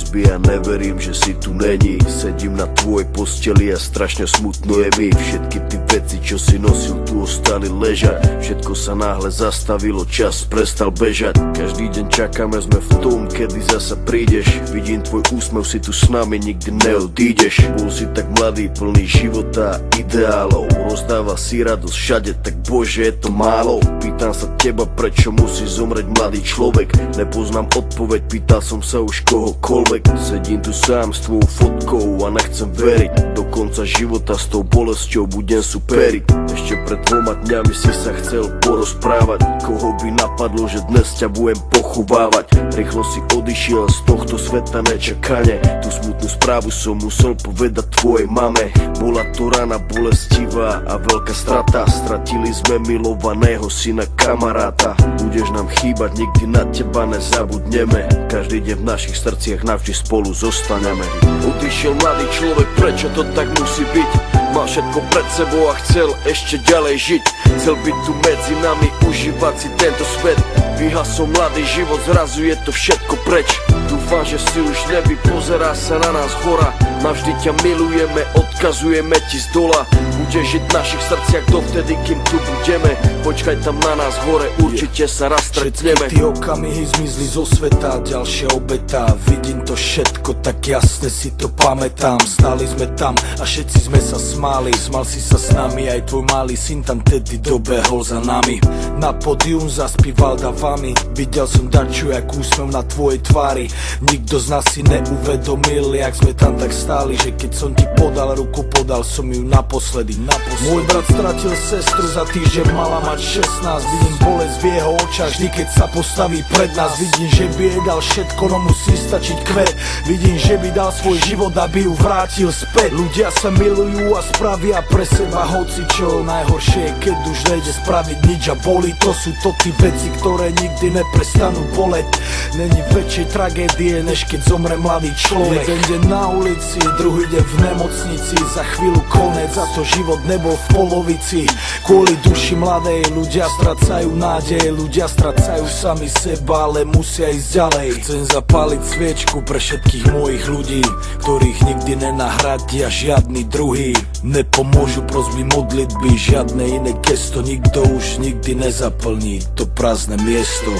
izby a neverím, že si tu není. Sedím na tvojej posteli a strašne smutno je mi. Všetky ty veci, čo si nosil, tu ostali ležať. Všetko sa náhle zastavilo, čas prestal bežať. Každý deň čakáme, sme v tom, kedy zasa prídeš. Vidím tvoj úsmev, si tu s nami, nikdy neodídeš. Bol si tak mladý, plný života a ideálov. Rozdáva si radosť všade, tak bože, je to málo. Pýtam sa teba, prečo musí zomrieť mladý človek. Nepoznám odpoveď, pýtal som sa už kohokoľvek. Sedím tu sám s tvojou fotkou a nechcem veriť. Do konca života s tou bolesťou budem superiť. Ešte pred 2 dňami si sa chcel porozprávať. Koho by napadlo, že dnes ťa budem pochovávať. Rýchlo si odišiel z tohto sveta nečakane. Tú smutnú správu som musel povedať tvojej mame. Bola to rana bolestivá a veľká strata. Stratili sme milovaného syna, kamaráta. Budeš nám chýbať, nikdy na teba nezabudneme. Každý deň v našich srdciach navždy spolu zostaneme. Odišiel mladý človek, prečo to tak musí byť? Mal všetko pred sebou a chcel ešte ďalej žiť. Chcel byť tu medzi nami, užívať si tento svet. Vyhasol mladý život, zrazu je to všetko preč. Dúfam, že si už nebi, pozerá sa na nás hora. Navždy ťa milujeme, odkazujeme ti z dola. Budeš žiť v našich srdciach dovtedy, kým tu budeme. Počkaj tam na nás hore, určite sa raz stretneme. Všetky tie okamihy zmizli zo sveta, ďalšia obeta. Vidím to všetko, tak jasne si to pamätám. Stáli sme tam a všetci sme sa smáli. Smal si sa s nami, aj tvoj malý syn tam tedy dobehol za nami. Na pódium zaspíval davami. Videl som daču, jak úsmev na tvojej tvári. Nikto z nás si neuvedomil, jak sme tam tak stáli, že keď som ti podal ruku, podal som ju naposledy. Môj brat stratil sestru, za týždeň mala mať 16. Vidím bolesť v jeho očách, vždy keď sa postaví pred nás. Vidím, že by jej dal všetko, no musí stačiť kvet. Vidím, že by dal svoj život, aby ju vrátil späť. Ľudia sa milujú a spravia pre seba hocičo. Najhoršie je, keď už nejde spraviť nič a boli. To sú to tí veci, ktoré nikdy neprestanú boleť. Není väčšej tragédie, než keď zomre mladý človek. Jeden deň na ulici, druhý deň v nemocnici. Za chvíľu konec, za to život nebol v polovici. Kvôli duši mladej ľudia stracajú nádej. Ľudia stracajú sami seba, ale musia ísť ďalej. Chcem zapáliť sviečku pre všetkých mojich ľudí, ktorých nikdy nenahradia žiadny druhý. Nepomôžu prosby, modlitby, žiadne iné gesto. Nikto už nikdy nezaplní to prázdne miesto.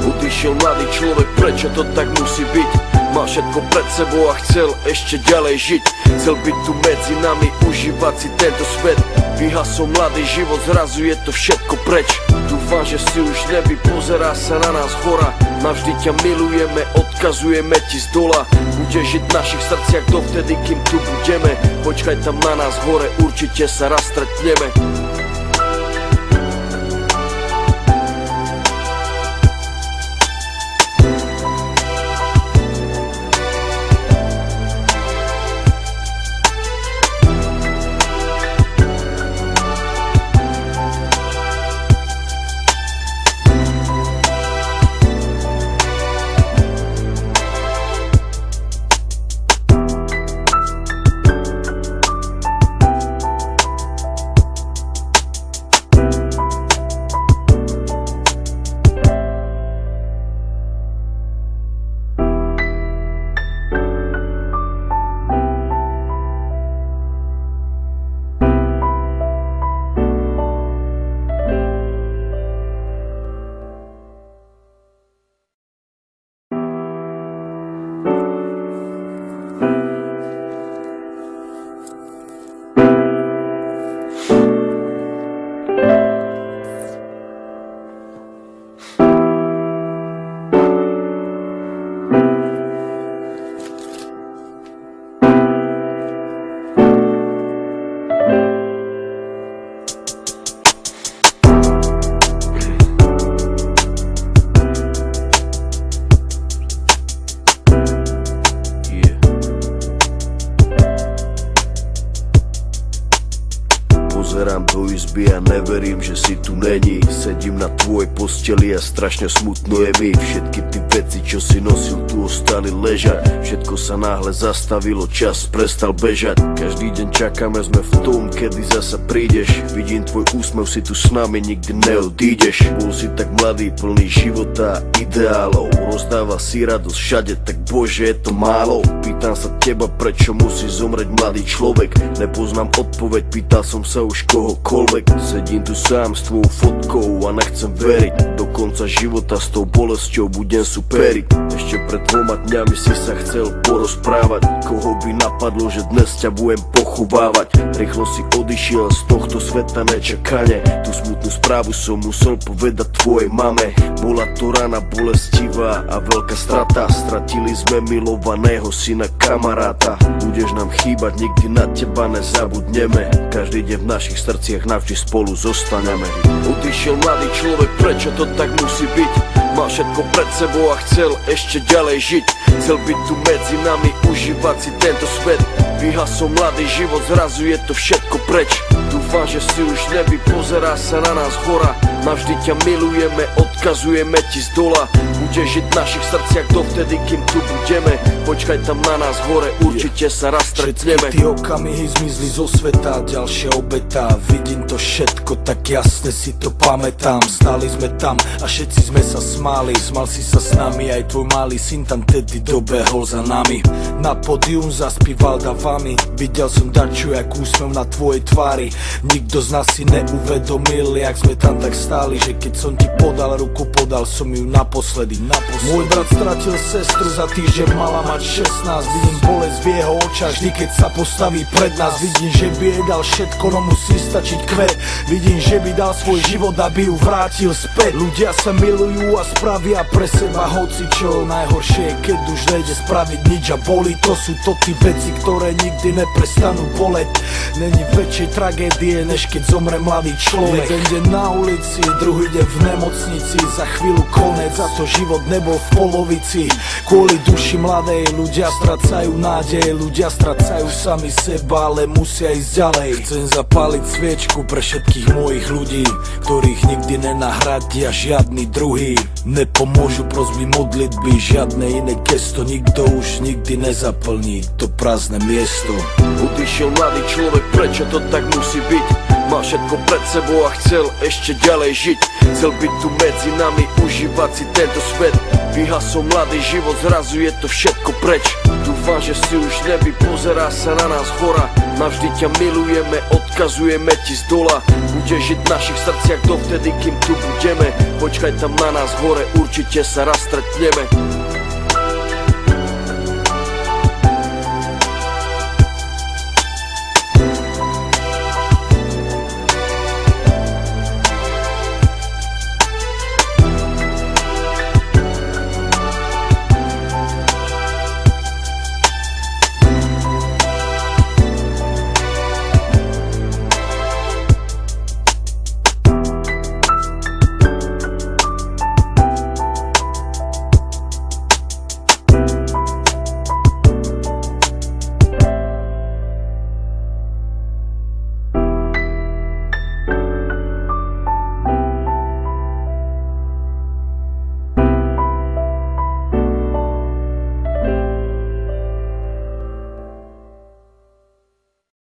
Odišiel mladý človek, prečo to tak musí byť? Mal všetko pred sebou a chcel ešte ďalej žiť. Chcel byť tu medzi nami, užívať si tento svet. Vyhasol mladý život, zrazu je to všetko preč. Dúfam, že si už nebi, pozerá sa na nás hora. Navždy ťa milujeme, odkazujeme ti z dola. Budeš žiť v našich srdciach dovtedy, kým tu budeme. Počkaj tam na nás hore, určite sa raz stretneme. Pozerám do izby a neverím, že si tu není. Sedím na tvojej posteli a strašne smutno je mi. Všetky ty veci, čo si nosil, tu ostali ležať. Všetko sa náhle zastavilo, čas prestal bežať. Každý deň čakáme, sme v tom, kedy zasa prídeš. Vidím tvoj úsmev, si tu s nami, nikdy neodídeš. Bol si tak mladý, plný života a ideálov. Rozdával si radosť všade, tak bože, je to málo. Pýtam sa teba, prečo musí zomrieť mladý človek. Nepoznám odpoveď, pýtal som sa už kohokoľvek. Sedím tu sám s tvojou fotkou a nechcem veriť. Do konca života s tou bolesťou budem superiť. Ešte pred 2 dňami si sa chcel porozprávať. Koho by napadlo, že dnes ťa budem pochovávať. Rýchlo si odišiel z tohto sveta nečakane. Tú smutnú správu som musel povedať tvojej mame. Bola to rana bolestivá a veľká strata. Stratili sme milovaného syna, kamaráta. Budeš nám chýbať, nikdy na teba nezabudneme. Každý deň v našich srdciach navždy spolu zostaneme. Odišiel mladý človek, prečo to tak musí byť? Mal všetko pred sebou a chcel ešte ďalej žiť. Chcel byť tu medzi nami, užívať si tento svet. Vyhasol mladý život, zrazu je to všetko preč. Dúfam, že si už nebi, pozerá sa na nás hora. Navždy ťa milujeme, odkazujeme ti z dola. Budeš žiť v našich srdciach dovtedy, kým tu budeme. Počkaj tam na nás hore, určite sa raz stretneme. Všetky tie okamihy zmizli zo sveta, ďalšia obeta. Vidím to všetko, tak jasne si to pamätám. Stáli sme tam a všetci sme sa smáli. Smal si sa s nami, aj tvoj malý syn tam tedy dobehol za nami. Na pódium zaspíval davami. Videl som dačo, jak úsmev na tvojej tvári. Nikto z nás si neuvedomil, jak sme tam tak stáli, že keď som ti podal ruku, podal som ju naposledy. Môj brat stratil sestru, za týždeň mala mať 16. Vidím bolesť v jeho očách, vždy keď sa postaví pred nás. Vidím, že by jej dal všetko, no musí stačiť kvet. Vidím, že by dal svoj život, aby ju vrátil späť. Ľudia sa milujú a spravia pre seba hocičo. Najhoršie je, keď už nejde spraviť nič a bolí. To sú to tí veci, ktoré nikdy neprestanú boleť. Není väčšej tragédie, než keď zomre mladý človek. Jeden deň na ulici, druhý deň v nemocnici. Za chvíľu konec, za to život nebol v polovici. Kvôli duši mladej ľudia stracajú nádej. Ľudia stracajú sami seba, ale musia ísť ďalej. Chcem zapáliť sviečku pre všetkých mojich ľudí, ktorých nikdy nenahradia žiadny druhý. Nepomôžu prosby modlitby, žiadne iné gesto. Nikto už nikdy nezaplní to prázdne miesto. Odišiel mladý človek, prečo to tak musí byť? Mal všetko pred sebou a chcel ešte ďalej žiť. Chcel byť tu medzi nami, užívať si tento svet. Vyhasol mladý život, zrazu je to všetko preč. Dúfam, že si už nebi, pozerá sa na nás hora. Navždy ťa milujeme, odkazujeme ti z dola. Budeš žiť v našich srdciach dovtedy, kým tu budeme. Počkaj tam na nás hore, určite sa raz stretneme.